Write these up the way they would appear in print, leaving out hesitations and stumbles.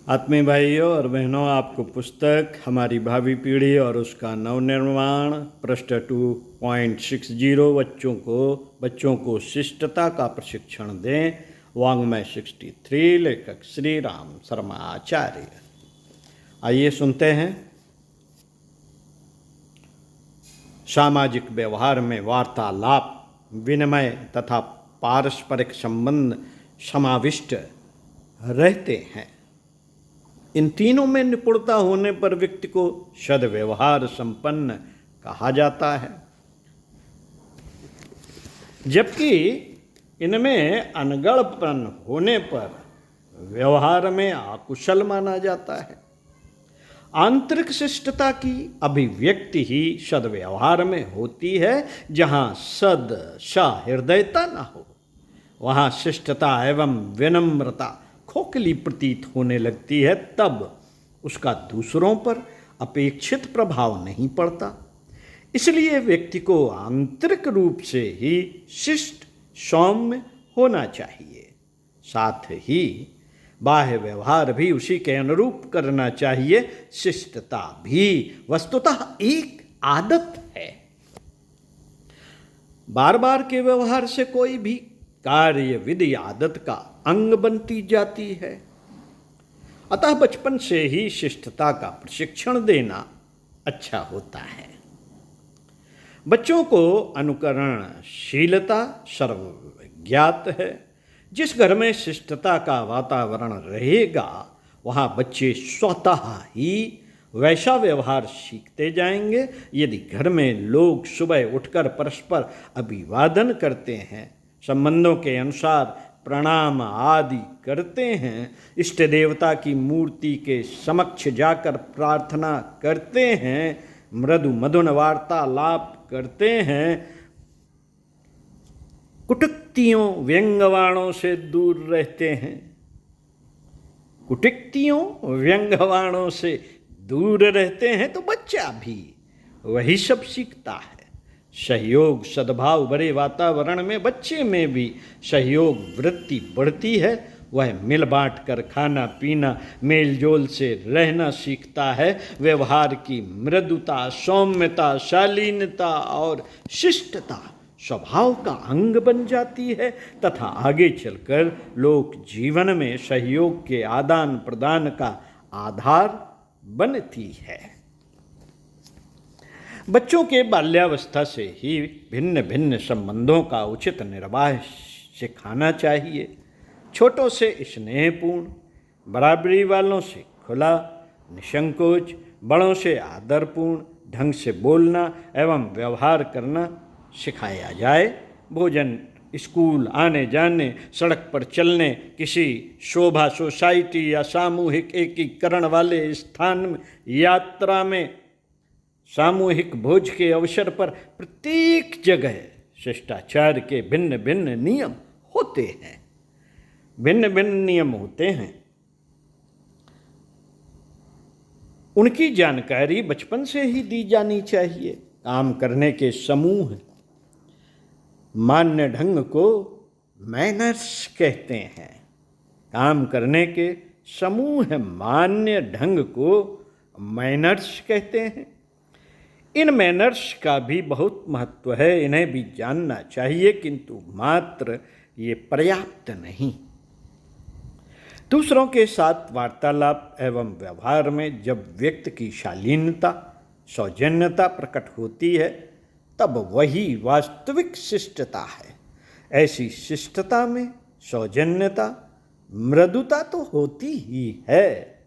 आत्मीय भाइयों और बहनों, आपको पुस्तक हमारी भावी पीढ़ी और उसका नवनिर्माण पृष्ठ 2.60 बच्चों को शिष्टता का प्रशिक्षण दें, वाङ्मय 63, लेखक श्री राम शर्मा आचार्य। आइए सुनते हैं। सामाजिक व्यवहार में वार्तालाप, विनिमय तथा पारस्परिक संबंध समाविष्ट रहते हैं। इन तीनों में निपुणता होने पर व्यक्ति को सद्व्यवहार संपन्न कहा जाता है, जबकि इनमें अनगढ़पन होने पर व्यवहार में अकुशल माना जाता है। आंतरिक शिष्टता की अभिव्यक्ति ही सद्व्यवहार में होती है। जहाँ सहृदयता न हो, वहाँ शिष्टता एवं विनम्रता खोखली प्रतीत होने लगती है। तब उसका दूसरों पर अपेक्षित प्रभाव नहीं पड़ता। इसलिए व्यक्ति को आंतरिक रूप से ही शिष्ट सौम्य होना चाहिए, साथ ही बाह्य व्यवहार भी उसी के अनुरूप करना चाहिए। शिष्टता भी वस्तुतः एक आदत है। बार बार के व्यवहार से कोई भी कार्य विधि आदत का अंग बनती जाती है। अतः बचपन से ही शिष्टता का प्रशिक्षण देना अच्छा होता है। बच्चों को अनुकरणशीलता सर्वज्ञात है। जिस घर में शिष्टता का वातावरण रहेगा, वहाँ बच्चे स्वतः ही वैसा व्यवहार सीखते जाएंगे। यदि घर में लोग सुबह उठकर परस्पर अभिवादन करते हैं, संबंधों के अनुसार प्रणाम आदि करते हैं, इष्ट देवता की मूर्ति के समक्ष जाकर प्रार्थना करते हैं, मृदु मधुर वार्तालाप करते हैं, कुटिक्तियों व्यंग्यवाणों से दूर रहते हैं, तो बच्चा भी वही सब सीखता है। सहयोग सद्भाव भरे वातावरण में बच्चे में भी सहयोग वृत्ति बढ़ती है। वह मिल बांट कर खाना पीना, मेल जोल से रहना सीखता है। व्यवहार की मृदुता, सौम्यता, शालीनता और शिष्टता स्वभाव का अंग बन जाती है तथा आगे चलकर लोक जीवन में सहयोग के आदान प्रदान का आधार बनती है। बच्चों के बाल्यावस्था से ही भिन्न भिन्न संबंधों का उचित निर्वाह सिखाना चाहिए। छोटों से स्नेहपूर्ण, बराबरी वालों से खुला निसंकोच, बड़ों से आदरपूर्ण ढंग से बोलना एवं व्यवहार करना सिखाया जाए। भोजन, स्कूल आने जाने, सड़क पर चलने, किसी शोभा सोसाइटी या सामूहिक एकीकरण वाले स्थान में, यात्रा में, सामूहिक भोज के अवसर पर प्रत्येक जगह शिष्टाचार के भिन्न भिन्न नियम होते हैं। उनकी जानकारी बचपन से ही दी जानी चाहिए। काम करने के समूह मान्य ढंग को मैनर्स कहते हैं। काम करने के समूह मान्य ढंग को मैनर्स कहते हैं। इन मैनर्स का भी बहुत महत्व है, इन्हें भी जानना चाहिए, किंतु मात्र ये पर्याप्त नहीं। दूसरों के साथ वार्तालाप एवं व्यवहार में जब व्यक्ति की शालीनता, सौजन्यता प्रकट होती है, तब वही वास्तविक शिष्टता है। ऐसी शिष्टता में सौजन्यता, मृदुता तो होती ही है।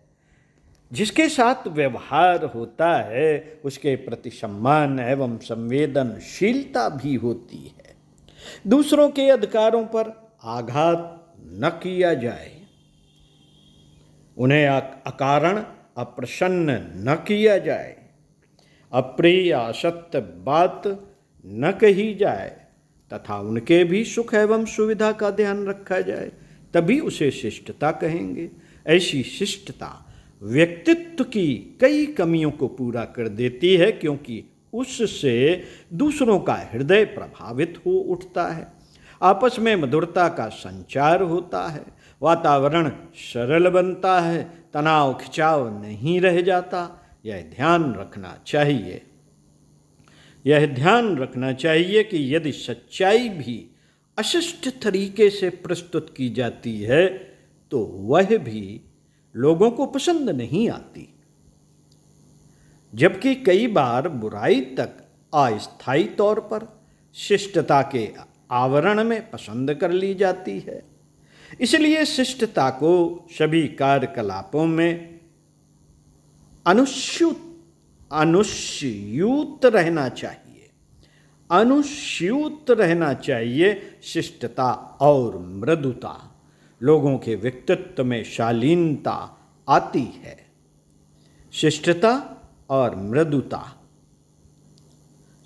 जिसके साथ व्यवहार होता है उसके प्रति सम्मान एवं संवेदनशीलता भी होती है। दूसरों के अधिकारों पर आघात न किया जाए, उन्हें अकारण अप्रसन्न न किया जाए, अप्रिय असत्य बात न कही जाए तथा उनके भी सुख एवं सुविधा का ध्यान रखा जाए, तभी उसे शिष्टता कहेंगे। ऐसी शिष्टता व्यक्तित्व की कई कमियों को पूरा कर देती है, क्योंकि उससे दूसरों का हृदय प्रभावित हो उठता है। आपस में मधुरता का संचार होता है, वातावरण सरल बनता है, तनाव खिंचाव नहीं रह जाता। यह ध्यान रखना चाहिए। यह ध्यान रखना चाहिए कि यदि सच्चाई भी अशिष्ट तरीके से प्रस्तुत की जाती है तो वह भी लोगों को पसंद नहीं आती, जबकि कई बार बुराई तक अस्थायी तौर पर शिष्टता के आवरण में पसंद कर ली जाती है। इसलिए शिष्टता को सभी कार्यकलापों में अनुस्यूत रहना चाहिए। अनुस्यूत रहना चाहिए। शिष्टता और मृदुता लोगों के व्यक्तित्व में शालीनता आती है। शिष्टता और मृदुता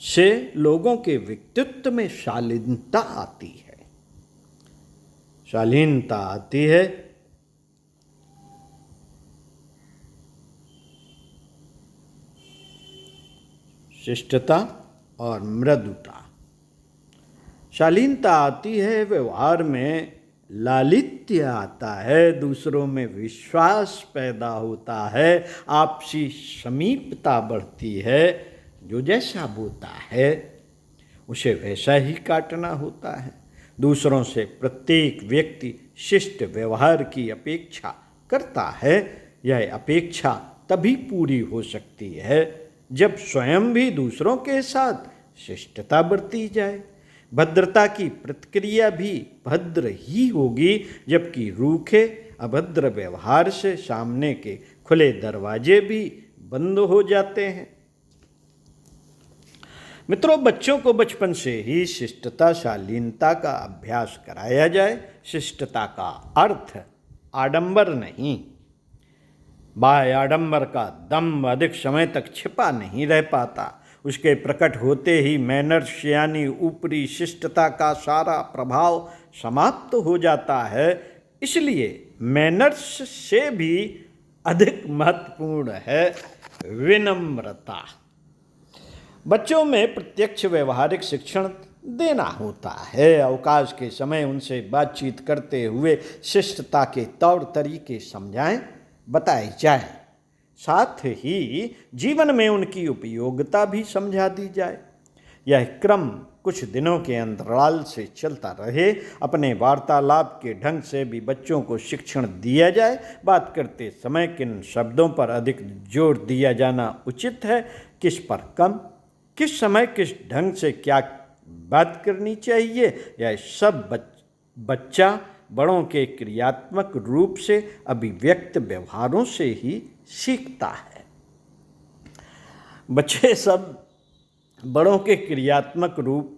से लोगों के व्यक्तित्व में शालीनता आती है। शालीनता आती है। शिष्टता और मृदुता। शालीनता आती है, व्यवहार में लालित्य आता है, दूसरों में विश्वास पैदा होता है, आपसी समीपता बढ़ती है। जो जैसा बोता है उसे वैसा ही काटना होता है। दूसरों से प्रत्येक व्यक्ति शिष्ट व्यवहार की अपेक्षा करता है। यह अपेक्षा तभी पूरी हो सकती है जब स्वयं भी दूसरों के साथ शिष्टता बरती जाए। भद्रता की प्रतिक्रिया भी भद्र ही होगी, जबकि रूखे अभद्र व्यवहार से सामने के खुले दरवाजे भी बंद हो जाते हैं। मित्रों, बच्चों को बचपन से ही शिष्टता शालीनता का अभ्यास कराया जाए। शिष्टता का अर्थ आडंबर नहीं, बाह्य आडंबर का दम्भ अधिक समय तक छिपा नहीं रह पाता। उसके प्रकट होते ही मैनर्स यानी ऊपरी शिष्टता का सारा प्रभाव समाप्त हो जाता है। इसलिए मैनर्स से भी अधिक महत्वपूर्ण है विनम्रता। बच्चों में प्रत्यक्ष व्यवहारिक शिक्षण देना होता है। अवकाश के समय उनसे बातचीत करते हुए शिष्टता के तौर तरीके समझाएं, बताए जाए। साथ ही जीवन में उनकी उपयोगिता भी समझा दी जाए। यह क्रम कुछ दिनों के अंतराल से चलता रहे। अपने वार्तालाप के ढंग से भी बच्चों को शिक्षण दिया जाए। बात करते समय किन शब्दों पर अधिक जोर दिया जाना उचित है, किस पर कम, किस समय किस ढंग से क्या बात करनी चाहिए, यह सब बच्चा बड़ों के क्रियात्मक रूप से अभिव्यक्त व्यवहारों से ही सीखता है। बच्चे सब बड़ों के क्रियात्मक रूप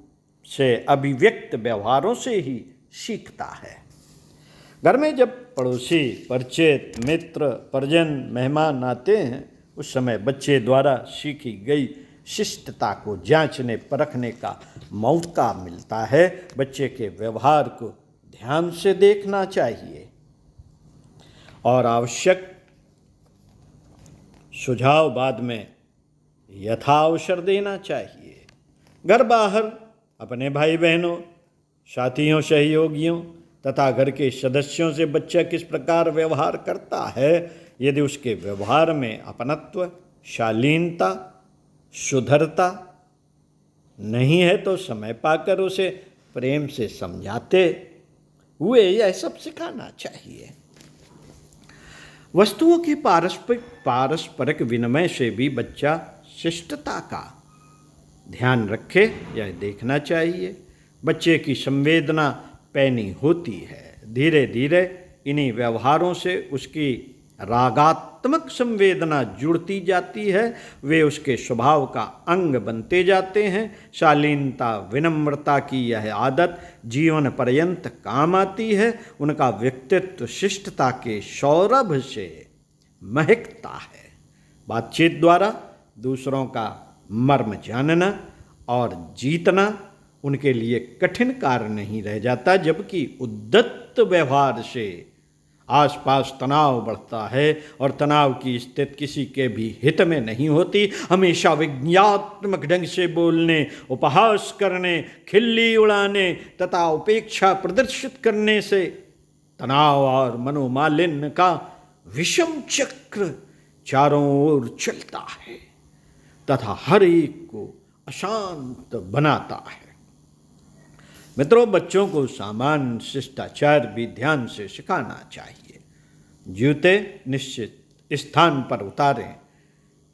से अभिव्यक्त व्यवहारों से ही सीखता है। घर में जब पड़ोसी, परिचित, मित्र, परिजन, मेहमान आते हैं, उस समय बच्चे द्वारा सीखी गई शिष्टता को जांचने परखने का मौका मिलता है। बच्चे के व्यवहार को ध्यान से देखना चाहिए और आवश्यक सुझाव बाद में यथावसर देना चाहिए। घर बाहर अपने भाई बहनों, साथियों, सहयोगियों तथा घर के सदस्यों से बच्चा किस प्रकार व्यवहार करता है, यदि उसके व्यवहार में अपनत्व, शालीनता, सुधरता नहीं है तो समय पाकर उसे प्रेम से समझाते हुए यह सब सिखाना चाहिए। वस्तुओं के पारस्परिक विनिमय से भी बच्चा शिष्टता का ध्यान रखे, यह देखना चाहिए। बच्चे की संवेदना पैनी होती है। धीरे धीरे इन्हीं व्यवहारों से उसकी रागात्मक संवेदना जुड़ती जाती है। वे उसके स्वभाव का अंग बनते जाते हैं। शालीनता, विनम्रता की यह आदत जीवन पर्यंत काम आती है। उनका व्यक्तित्व शिष्टता के सौरभ से महकता है। बातचीत द्वारा दूसरों का मर्म जानना और जीतना उनके लिए कठिन कार्य नहीं रह जाता, जबकि उद्दत व्यवहार से आसपास तनाव बढ़ता है और तनाव की स्थिति किसी के भी हित में नहीं होती। हमेशा व्यंग्यात्मक ढंग से बोलने, उपहास करने, खिल्ली उड़ाने तथा उपेक्षा प्रदर्शित करने से तनाव और मनोमालिन्य का विषम चक्र चारों ओर चलता है तथा हर एक को अशांत बनाता है। मित्रों, बच्चों को सामान्य शिष्टाचार भी ध्यान से सिखाना चाहिए। जूते निश्चित स्थान पर उतारें।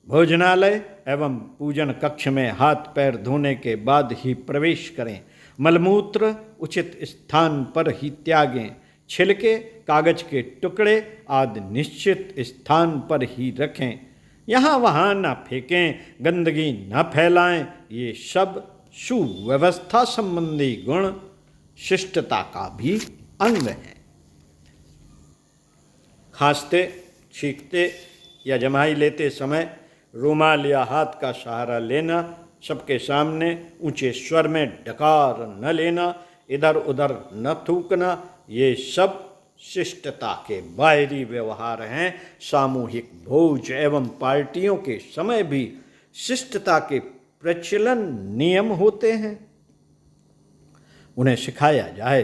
भोजनालय एवं पूजन कक्ष में हाथ पैर धोने के बाद ही प्रवेश करें। मलमूत्र उचित स्थान पर ही त्यागें। छिलके, कागज के टुकड़े आदि निश्चित स्थान पर ही रखें। यहाँ वहाँ न फेंकें, गंदगी न फैलाएं। ये सब सुव्यवस्था संबंधी गुण शिष्टता का भी अंग हैं। खांसते, छींकते या जमाई लेते समय रुमाल या हाथ का सहारा लेना, सबके सामने ऊंचे स्वर में डकार न लेना, इधर उधर न थूकना, ये सब शिष्टता के बाहरी व्यवहार हैं। सामूहिक भोज एवं पार्टियों के समय भी शिष्टता के प्रचलन नियम होते हैं। उन्हें सिखाया जाए।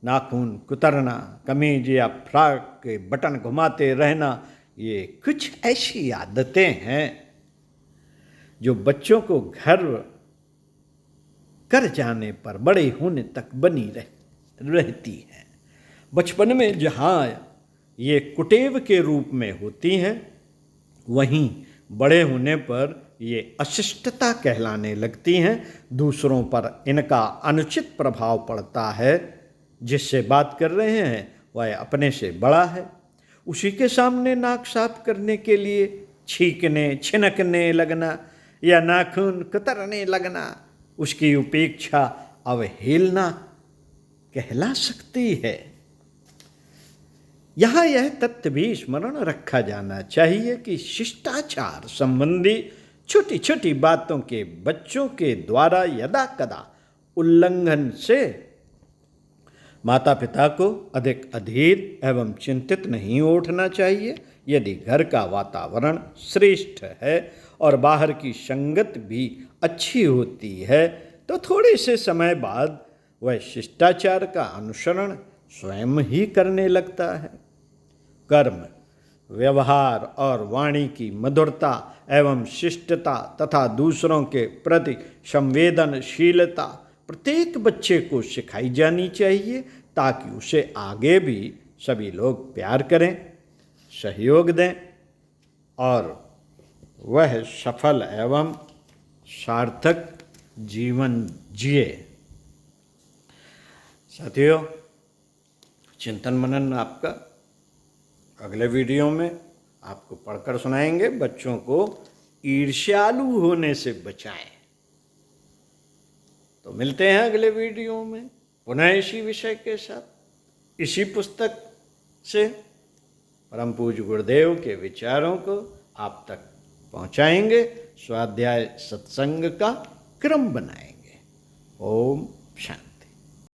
नाखून कुतरना, कमीज या फ्रॉक के बटन घुमाते रहना, ये कुछ ऐसी आदतें हैं जो बच्चों को घर कर जाने पर बड़े होने तक बनी रहती हैं। बचपन में जहाँ ये कुटेव के रूप में होती हैं, वहीं बड़े होने पर ये अशिष्टता कहलाने लगती हैं। दूसरों पर इनका अनुचित प्रभाव पड़ता है। जिससे बात कर रहे हैं वह अपने से बड़ा है। उसी के सामने नाक साफ करने के लिए छींकने, छिनकने लगना या नाखून कुतरने लगना उसकी उपेक्षा अवहेलना कहला सकती है। यहाँ यह तथ्य भी स्मरण रखा जाना चाहिए कि शिष्टाचार संबंधी छोटी छोटी बातों के बच्चों के द्वारा यदा कदा उल्लंघन से माता पिता को अधिक अधीर एवं चिंतित नहीं उठना चाहिए। यदि घर का वातावरण श्रेष्ठ है और बाहर की संगत भी अच्छी होती है तो थोड़े से समय बाद वह शिष्टाचार का अनुसरण स्वयं ही करने लगता है। कर्म, व्यवहार और वाणी की मधुरता एवं शिष्टता तथा दूसरों के प्रति संवेदनशीलता प्रत्येक बच्चे को सिखाई जानी चाहिए ताकि उसे आगे भी सभी लोग प्यार करें, सहयोग दें और वह सफल एवं सार्थक जीवन जिए। साथियों, चिंतन मनन आपका अगले वीडियो में आपको पढ़कर सुनाएंगे। बच्चों को ईर्ष्यालु होने से बचाएं। तो मिलते हैं अगले वीडियो में पुनः इसी विषय के साथ, इसी पुस्तक से परम पूज्य गुरुदेव के विचारों को आप तक पहुंचाएंगे। स्वाध्याय सत्संग का क्रम बनाएंगे। ओम शांति।